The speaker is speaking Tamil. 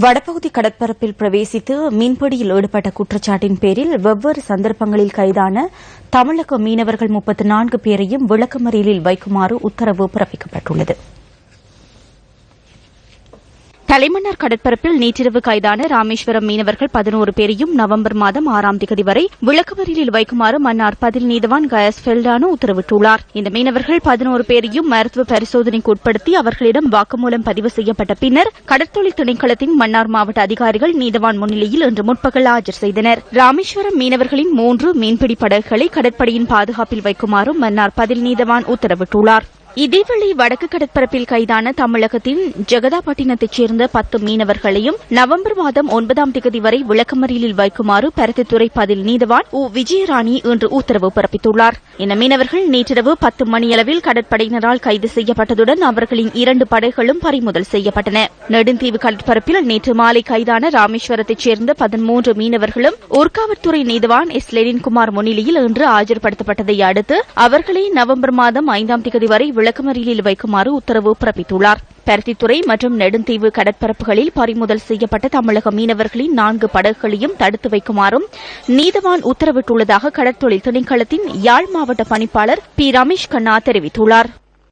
வடபகுதி கடற்பரப்பில் பிரவேசித்து மீன்பிடியில் ஈடுபட்ட குற்றச்சாட்டின் பேரில் வெவ்வேறு சந்தர்ப்பங்களில் கைதான தமிழக மீனவர்கள் 34 பேரையும் விளக்கமறியலில் வைக்குமாறு உத்தரவு பிறப்பிக்கப்பட்டுள்ளது. தலைமன்னார் கடற்பரப்பில் நேற்றிரவு கைதான ராமேஸ்வரம் மீனவர்கள் 11 பேரையும் நவம்பர் மாதம் 6ஆம் தேதி வரை விளக்கமறியலில் வைக்குமாறு மன்னார் பதில் நீதவான் கயஸ் ஃபெல்டானோ உத்தரவிட்டுள்ளார். இந்த மீனவர்கள் 11 பேரையும் மருத்துவ பரிசோதனைக்கு உட்படுத்தி அவர்களிடம் வாக்குமூலம் பதிவு செய்யப்பட்ட பின்னர் கடற்தொழில் திணைக்களத்தின் மன்னார் மாவட்ட அதிகாரிகள் நீதவான் முன்னிலையில் இன்று முற்பகல் ஆஜர் செய்தனர். ராமேஸ்வரம் மீனவர்களின் 3 மீன்பிடி படகுகளை கடற்படையின் பாதுகாப்பில் வைக்குமாறும் மன்னார் பதில் நீதவான் உத்தரவிட்டுள்ளார். இதேவேளை வடக்கு கடற்பரப்பில் கைதான தமிழகத்தின் ஜெகதாப்பட்டினத்தைச் சேர்ந்த 10 மீனவர்களையும் நவம்பர் மாதம் 9ஆம் தேதி வரை விளக்கமறியலில் வைக்குமாறு பருத்தித்துறை பதில் நீதவான் விஜயராணி இன்று உத்தரவு பிறப்பித்துள்ளார். இந்த மீனவர்கள் நேற்றிரவு 10 மணியளவில் கடற்படையினரால் கைது செய்யப்பட்டதுடன் அவர்களின் 2 படகுகளும் பறிமுதல் செய்யப்பட்டன. நெடுந்தீவு கடற்பரப்பில் நேற்று மாலை கைதான ராமேஸ்வரத்தைச் சேர்ந்த 13 மீனவர்களும் ஊர்காவற்துறை நீதவான் எஸ் லெனின்குமார் முன்னிலையில் இன்று ஆஜர்படுத்தப்பட்டதை அடுத்து அவர்களை நவம்பர் மாதம் 5ஆம் தேதி வரை விளக்கமறியலில் வைக்குமாறு உத்தரவு பிறப்பித்துள்ளார். பருத்தித்துறை மற்றும் நெடுந்தீவு கடற்பரப்புகளில் பறிமுதல் செய்யப்பட்ட தமிழக மீனவர்களின் 4 படகுகளையும் தடுத்து வைக்குமாறும் நீதவான் உத்தரவிட்டுள்ளதாக கடற்தொழில் திணைக்களத்தின் யாழ் மாவட்ட பணிப்பாளர் பி ரமேஷ் கண்ணா தெரிவித்துள்ளார்.